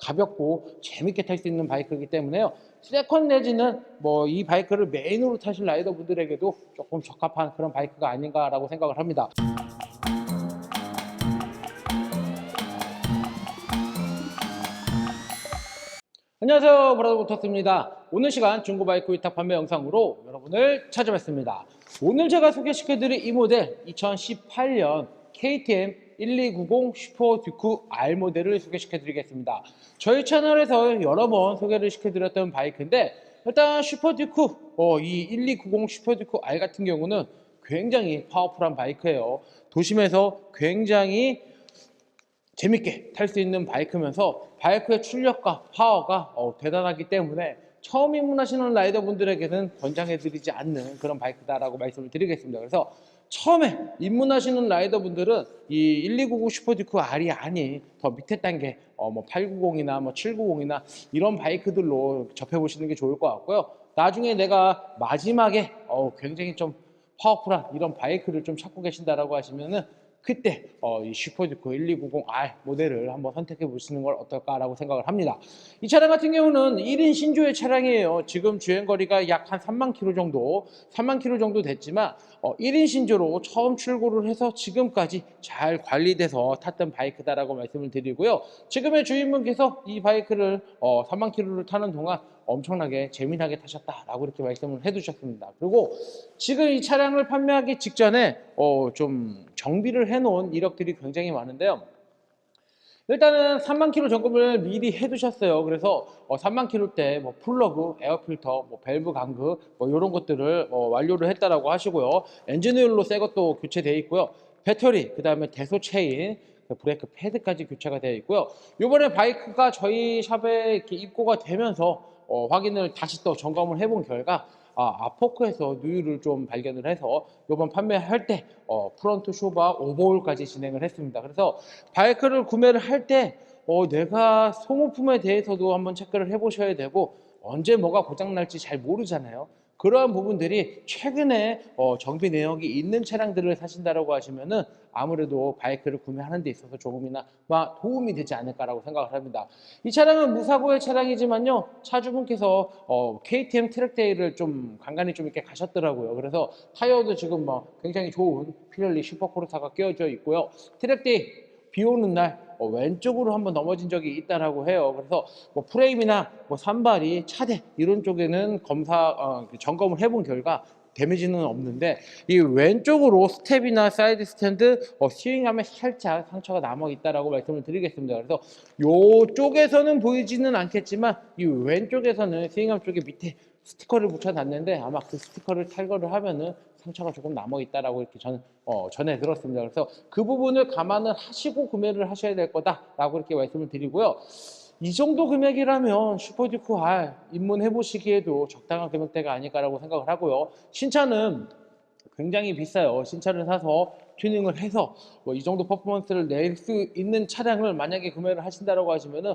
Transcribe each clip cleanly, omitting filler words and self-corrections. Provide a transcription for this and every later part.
가볍고 재밌게 탈 수 있는 바이크이기 때문에요. 세컨 내지는 뭐 이 바이크를 메인으로 타실 라이더 분들에게도 조금 적합한 그런 바이크가 아닌가라고 생각을 합니다. 안녕하세요, 브라더부터스입니다. 오늘 시간 중고바이크 위탁 판매 영상으로 여러분을 찾아뵙습니다. 오늘 제가 소개시켜드릴 이 모델 2018년 KTM 1290 슈퍼 듀크 R 모델을 소개시켜드리겠습니다. 저희 채널에서 여러 번 소개를 시켜드렸던 바이크인데, 일단 슈퍼 듀크 이 1290 슈퍼 듀크 R 같은 경우는 굉장히 파워풀한 바이크예요. 도심에서 굉장히 재밌게 탈 수 있는 바이크면서 바이크의 출력과 파워가 대단하기 때문에 처음 입문하시는 라이더분들에게는 권장해드리지 않는 그런 바이크다라고 말씀을 드리겠습니다. 그래서 처음에 입문하시는 라이더분들은 이 1290 슈퍼듀크 R이 아닌 더 밑에 단계 뭐 890이나 뭐 790이나 이런 바이크들로 접해보시는 게 좋을 것 같고요. 나중에 내가 마지막에 굉장히 좀 파워풀한 이런 바이크를 좀 찾고 계신다라고 하시면은 그때 이 슈퍼듀크 1290R 모델을 한번 선택해 보시는 걸 어떨까라고 생각을 합니다. 이 차량 같은 경우는 1인 신조의 차량이에요. 지금 주행거리가 약 한 3만 킬로 정도, 3만 킬로 정도 됐지만 1인 신조로 처음 출고를 해서 지금까지 잘 관리돼서 탔던 바이크다라고 말씀을 드리고요. 지금의 주인분께서 이 바이크를 3만 킬로를 타는 동안 엄청나게 재미나게 타셨다라고 이렇게 말씀을 해주셨습니다. 그리고 지금 이 차량을 판매하기 직전에 좀 정비를 해놓은 이력들이 굉장히 많은데요. 일단은 3만 킬로 점검을 미리 해두셨어요. 그래서 3만 킬로 때 뭐 플러그, 에어필터, 뭐 밸브 강그 뭐 이런 것들을 완료를 했다라고 하시고요. 엔진오일로 새 것도 교체되어 있고요. 배터리, 그 다음에 대소 체인, 브레이크 패드까지 교체가 되어 있고요. 이번에 바이크가 저희 샵에 이렇게 입고가 되면서 확인을 다시 또 점검을 해본 결과 아포크에서 누유를 좀 발견을 해서 이번 판매할 때 프론트 쇼바 오버홀까지 진행을 했습니다. 그래서 바이크를 구매를 할 때 내가 소모품에 대해서도 한번 체크를 해보셔야 되고 언제 뭐가 고장날지 잘 모르잖아요. 그러한 부분들이 최근에 정비 내역이 있는 차량들을 사신다라고 하시면은 아무래도 바이크를 구매하는 데 있어서 조금이나 도움이 되지 않을까라고 생각을 합니다. 이 차량은 무사고의 차량이지만요, 차주분께서 KTM 트랙데이를 좀 간간히 좀 이렇게 가셨더라고요. 그래서 타이어도 지금 굉장히 좋은 피렐리 슈퍼코르타가 끼워져 있고요. 트랙데이 비 오는 날 왼쪽으로 한번 넘어진 적이 있다라고 해요. 그래서 뭐 프레임이나 뭐 산발이 차대 이런 쪽에는 점검을 해본 결과 데미지는 없는데 이 왼쪽으로 스텝이나 사이드 스탠드 스티어링함에 살짝 상처가 남아 있다라고 말씀을 드리겠습니다. 그래서 이쪽에서는 보이지는 않겠지만 이 왼쪽에서는 스티어링함 쪽에 밑에 스티커를 붙여놨는데 아마 그 스티커를 탈거를 하면은 상처가 조금 남아 있다라고 이렇게 저는 전에 들었습니다. 그래서 그 부분을 감안을 하시고 구매를 하셔야 될 거다라고 이렇게 말씀을 드리고요. 이 정도 금액이라면 슈퍼듀크 R 입문해 보시기에도 적당한 금액대가 아닐까라고 생각을 하고요. 신차는 굉장히 비싸요. 신차를 사서 튜닝을 해서 이 정도 퍼포먼스를 낼 수 있는 차량을 만약에 구매를 하신다고 하시면은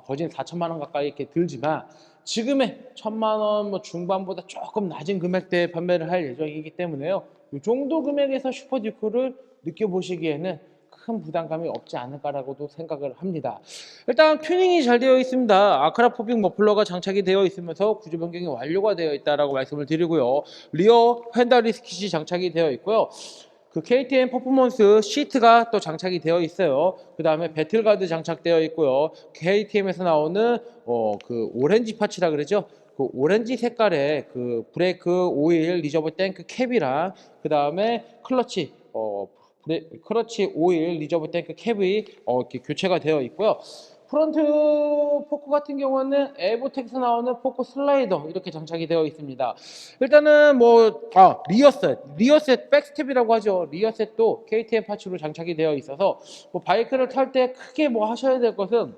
거진 4천만 원 가까이 이렇게 들지만 지금의 1,000만 원 중반보다 조금 낮은 금액대에 판매를 할 예정이기 때문에요. 이 정도 금액에서 슈퍼듀크를 느껴보시기에는 큰 부담감이 없지 않을까라고도 생각을 합니다. 일단 튜닝이 잘 되어 있습니다. 아크라포빅 머플러가 장착이 되어 있으면서 구조 변경이 완료가 되어 있다라고 말씀을 드리고요. 리어 휀다 리스킷이 장착이 되어 있고요. 그 KTM 퍼포먼스 시트가 또 장착이 되어 있어요. 그 다음에 배틀가드 장착되어 있고요. KTM에서 나오는 그 오렌지 파츠라 그러죠. 그 오렌지 색깔의 그 브레이크 오일 리저브 탱크 캡이랑 그 다음에 클러치 크러치 오일 리저브 탱크 캡이 이렇게 교체가 되어 있고요. 프론트 포크 같은 경우는 에보텍에서 나오는 포크 슬라이더 이렇게 장착이 되어 있습니다. 일단은 리어셋 백스텝이라고 하죠. 리어셋도 KTM 파츠로 장착이 되어 있어서 바이크를 탈 때 크게 하셔야 될 것은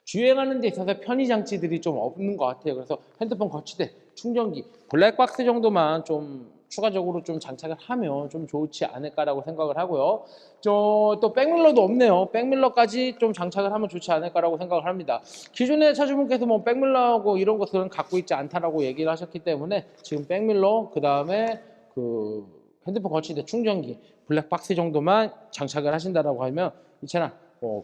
주행하는 데 있어서 편의 장치들이 좀 없는 것 같아요. 그래서 핸드폰 거치대, 충전기, 블랙박스 정도만 좀 추가적으로 좀 장착을 하면 좀 좋지 않을까라고 생각을 하고요. 또 백밀러도 없네요. 백밀러까지 좀 장착을 하면 좋지 않을까라고 생각을 합니다. 기존에 차주분께서 백밀러하고 이런 것들은 갖고 있지 않다라고 얘기를 하셨기 때문에 지금 백밀러, 그 다음에 그 핸드폰 거치대, 충전기, 블랙박스 정도만 장착을 하신다라고 하면 이 차량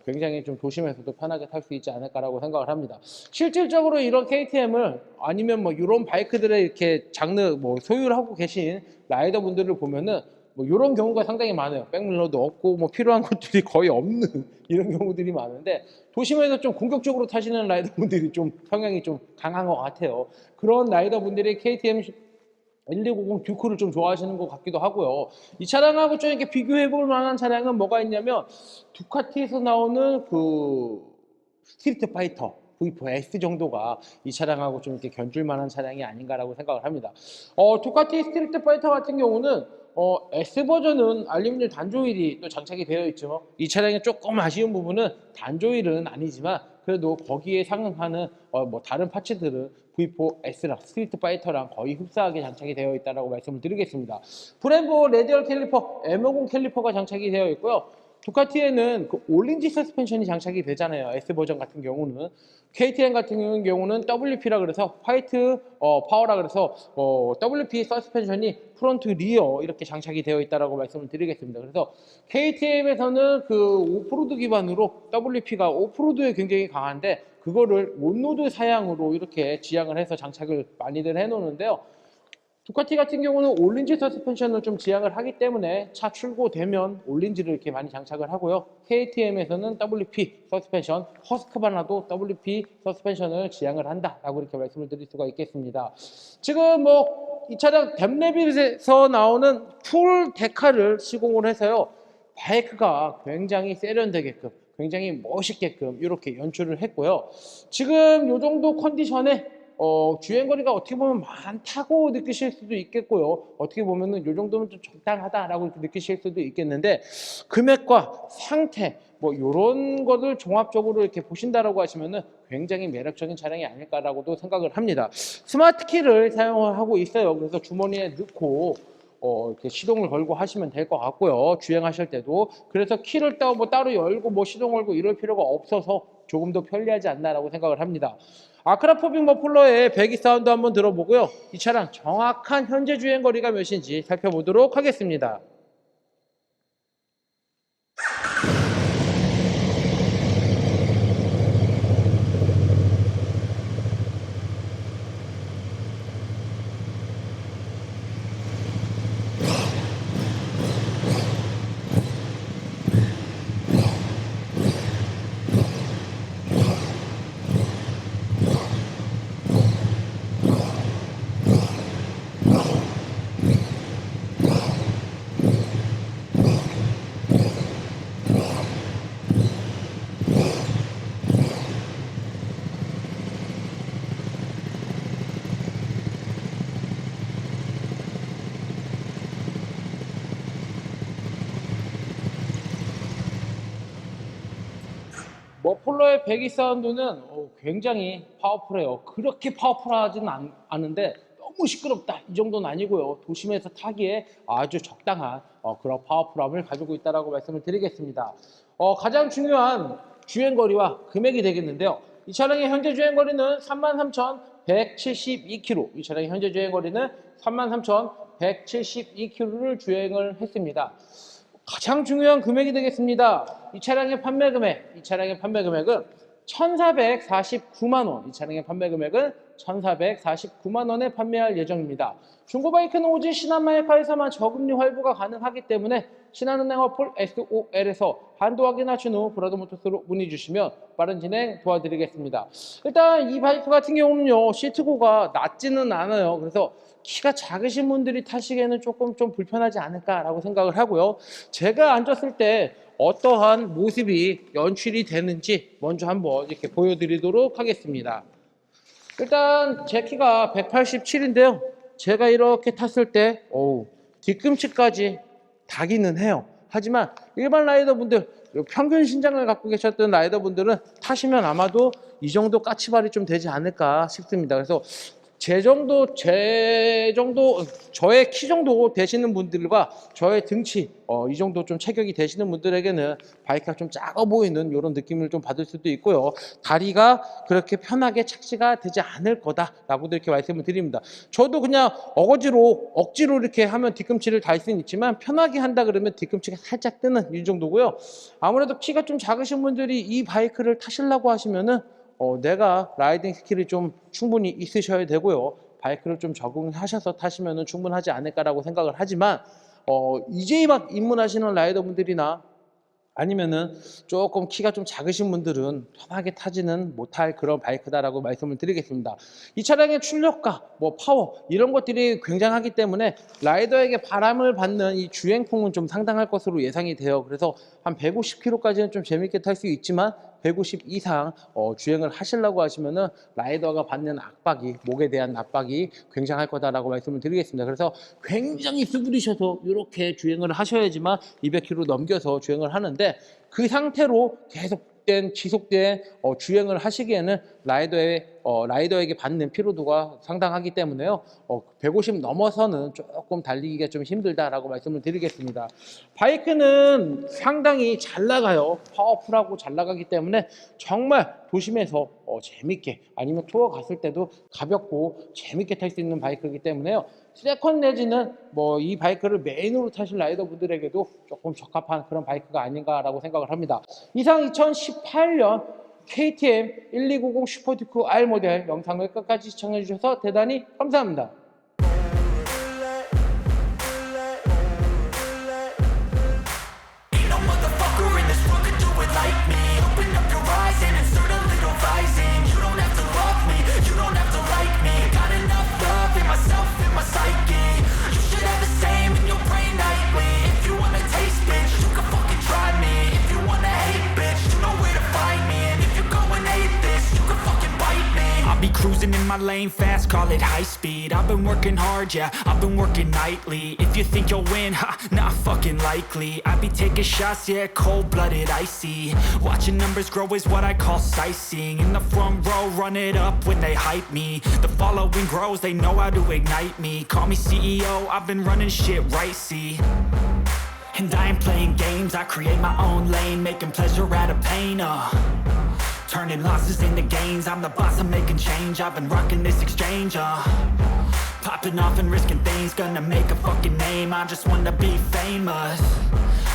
굉장히 좀 조심해서도 편하게 탈 수 있지 않을까라고 생각을 합니다. 실질적으로 이런 KTM을 아니면 뭐 이런 바이크들의 이렇게 장르 뭐 소유를 하고 계신 라이더 분들을 보면은 뭐 이런 경우가 상당히 많아요. 백밀러도 없고 뭐 필요한 것들이 거의 없는 이런 경우들이 많은데 도심에서 좀 공격적으로 타시는 라이더 분들이 좀 성향이 좀 강한 것 같아요. 그런 라이더 분들이 KTM 1290 듀크를 좀 좋아하시는 것 같기도 하고요. 이 차량하고 좀 이렇게 비교해 볼 만한 차량은 뭐가 있냐면 두카티에서 나오는 그 스트리트 파이터 V4S 정도가 이 차량하고 좀 이렇게 견줄 만한 차량이 아닌가라고 생각을 합니다. 두카티 스트리트 파이터 같은 경우는 S 버전은 알루미늄 단조일이 또 장착이 되어 있죠. 이 차량의 조금 아쉬운 부분은 단조일은 아니지만 그래도 거기에 상응하는 뭐 다른 파츠들은 V4S랑 스트리트 파이터랑 거의 흡사하게 장착이 되어 있다고 말씀을 드리겠습니다. 브렘보 레디얼 캘리퍼 M50 캘리퍼가 장착이 되어 있고요. 두카티에는 그 올린지 서스펜션이 장착이 되잖아요. S 버전 같은 경우는. KTM 같은 경우는 WP라 그래서 화이트 파워라 그래서 WP 서스펜션이 프론트 리어 이렇게 장착이 되어 있다고 말씀을 드리겠습니다. 그래서 KTM에서는 그 오프로드 기반으로 WP가 오프로드에 굉장히 강한데 그거를 온로드 사양으로 이렇게 지향을 해서 장착을 많이들 해놓는데요. 두카티 같은 경우는 올린지 서스펜션을 좀 지향을 하기 때문에 차 출고되면 올린지를 이렇게 많이 장착을 하고요. KTM에서는 WP 서스펜션, 허스크바나도 WP 서스펜션을 지향을 한다라고 이렇게 말씀을 드릴 수가 있겠습니다. 지금 뭐 이 차량 댐레빗에서 나오는 풀 데카를 시공을 해서요. 바이크가 굉장히 세련되게끔 굉장히 멋있게끔 이렇게 연출을 했고요. 지금 이 정도 컨디션에 주행거리가 어떻게 보면 많다고 느끼실 수도 있겠고요. 어떻게 보면은 이 정도면 좀 적당하다라고 느끼실 수도 있겠는데 금액과 상태 뭐 이런 것을 종합적으로 이렇게 보신다라고 하시면은 굉장히 매력적인 차량이 아닐까라고도 생각을 합니다. 스마트 키를 사용을 하고 있어요. 그래서 주머니에 넣고 이렇게 시동을 걸고 하시면 될 것 같고요. 주행하실 때도. 그래서 키를 따로 열고 뭐 시동 걸고 이럴 필요가 없어서 조금 더 편리하지 않나라고 생각을 합니다. 아크라포빅 머플러의 배기 사운드 한번 들어보고요. 이 차량 정확한 현재 주행 거리가 몇인지 살펴보도록 하겠습니다. 머플러의 배기 사운드는 굉장히 파워풀해요. 그렇게 파워풀하지는 않은데 너무 시끄럽다 이 정도는 아니고요. 도심에서 타기에 아주 적당한 그런 파워풀함을 가지고 있다고 말씀을 드리겠습니다. 가장 중요한 주행거리와 금액이 되겠는데요. 이 차량의 현재 주행거리는 33,172km. 이 차량의 현재 주행거리는 33,172km를 주행을 했습니다. 가장 중요한 금액이 되겠습니다. 이 차량의 판매 금액은 1,449만 원. 이 차량의 판매 금액은 1,449만 원에 판매할 예정입니다. 중고바이크는 오직 신한마이카에서만 저금리 할부가 가능하기 때문에 신한은행 어플 SOL에서 한도 확인하신 후 브라더모터스로 문의 주시면 빠른 진행 도와드리겠습니다. 일단 이 바이크 같은 경우는요, 시트고가 낮지는 않아요. 그래서 키가 작으신 분들이 타시기에는 조금 좀 불편하지 않을까라고 생각을 하고요. 제가 앉았을 때 어떠한 모습이 연출이 되는지 먼저 한번 이렇게 보여드리도록 하겠습니다. 일단 제 키가 187인데요. 제가 이렇게 탔을 때 뒤꿈치까지 닿기는 해요. 하지만 일반 라이더분들, 평균 신장을 갖고 계셨던 라이더분들은 타시면 아마도 이 정도 까치발이 좀 되지 않을까 싶습니다. 그래서 저의 키 정도 되시는 분들과 저의 등치, 이 정도 좀 체격이 되시는 분들에게는 바이크가 좀 작아 보이는 이런 느낌을 좀 받을 수도 있고요. 다리가 그렇게 편하게 착지가 되지 않을 거다라고도 이렇게 말씀을 드립니다. 저도 그냥 억지로 이렇게 하면 뒤꿈치를 달 수는 있지만 편하게 한다 그러면 뒤꿈치가 살짝 뜨는 이 정도고요. 아무래도 키가 좀 작으신 분들이 이 바이크를 타시려고 하시면은 내가 라이딩 스킬이 좀 충분히 있으셔야 되고요. 바이크를 좀 적응하셔서 타시면 충분하지 않을까라고 생각을 하지만 이제 막 입문하시는 라이더분들이나 아니면은 조금 키가 좀 작으신 분들은 편하게 타지는 못할 그런 바이크다라고 말씀을 드리겠습니다. 이 차량의 출력과 뭐 파워 이런 것들이 굉장하기 때문에 라이더에게 바람을 받는 이 주행풍은 좀 상당할 것으로 예상이 돼요. 그래서 한 150km까지는 좀 재밌게 탈 수 있지만 150 이상 주행을 하시려고 하시면은 라이더가 받는 압박이, 목에 대한 압박이 굉장할 거다라고 말씀을 드리겠습니다. 그래서 굉장히 수그리셔서 이렇게 주행을 하셔야지만 200km 넘겨서 주행을 하는데 그 상태로 지속된 주행을 하시기에는 라이더에게 받는 피로도가 상당하기 때문에요. 150 넘어서는 조금 달리기가 좀 힘들다라고 말씀을 드리겠습니다. 바이크는 상당히 잘 나가요. 파워풀하고 잘 나가기 때문에 정말 도심에서 재밌게 아니면 투어 갔을 때도 가볍고 재밌게 탈 수 있는 바이크이기 때문에요. 세컨 내지는 뭐 이 바이크를 메인으로 타실 라이더 분들에게도 조금 적합한 그런 바이크가 아닌가라고 생각을 합니다. 이상 2018년 KTM 1290 슈퍼듀크 R 모델 영상을 끝까지 시청해 주셔서 대단히 감사합니다. Cruising in my lane fast, call it high speed. I've been working hard, yeah, I've been working nightly. If you think you'll win, ha, not fucking likely. I be taking shots, yeah, cold-blooded, icy. Watching numbers grow is what I call sightseeing. In the front row, run it up when they hype me. The following grows, they know how to ignite me. Call me CEO, I've been running shit right, see. And I ain't playing games, I create my own lane, making pleasure out of pain, turning losses into gains, I'm the boss, I'm making change. I've been rocking this exchange, popping off and risking things, gonna make a fucking name. I just wanna be famous,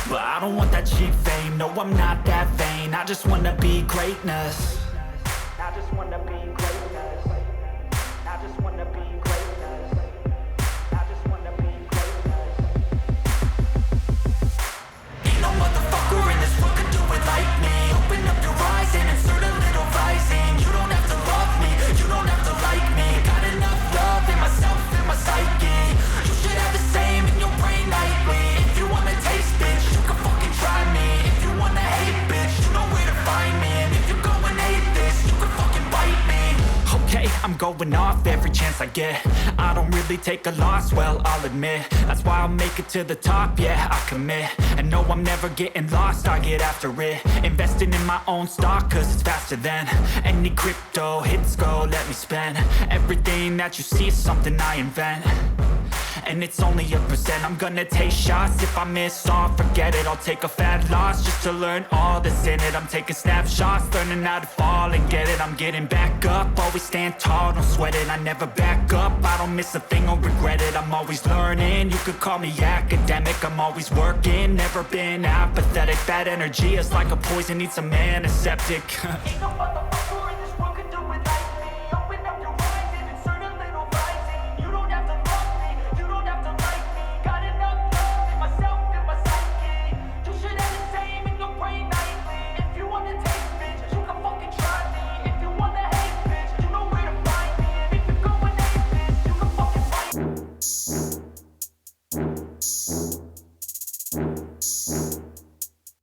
but I don't want that cheap fame. No, I'm not that vain, I just wanna be greatness. I just wanna be greatness. I just wanna be greatness. I just wanna be greatness. Ain't no motherfucker in this world could do it like me. Open up your eyes and insert a little rising. You don't have to love me, you don't have to like me. Got enough love in myself, in my psyche. You should have the same in your brain nightly. If you wanna taste, bitch, you can fucking try me. If you wanna hate, bitch, you know where to find me. And if you go and hate this, you can fucking bite me. Okay, I'm going off every chance I get. I don't really take a loss, well, I'll admit. That's why I'll make it to the top, yeah, I commit. And no, I'm never getting lost, I get after it. Investing in my own stock, cause it's faster than any crypto hits go, let me spend. Everything that you see is something I invent. And it's only a percent. I'm gonna take shots. If I miss all, forget it. I'll take a fat loss just to learn all that's in it. I'm taking snapshots, learning how to fall and get it. I'm getting back up, always stand tall, don't sweat it. I never back up, I don't miss a thing or regret it. I'm always learning, you could call me academic. I'm always working, never been apathetic. Bad energy is like a poison, needs some antiseptic.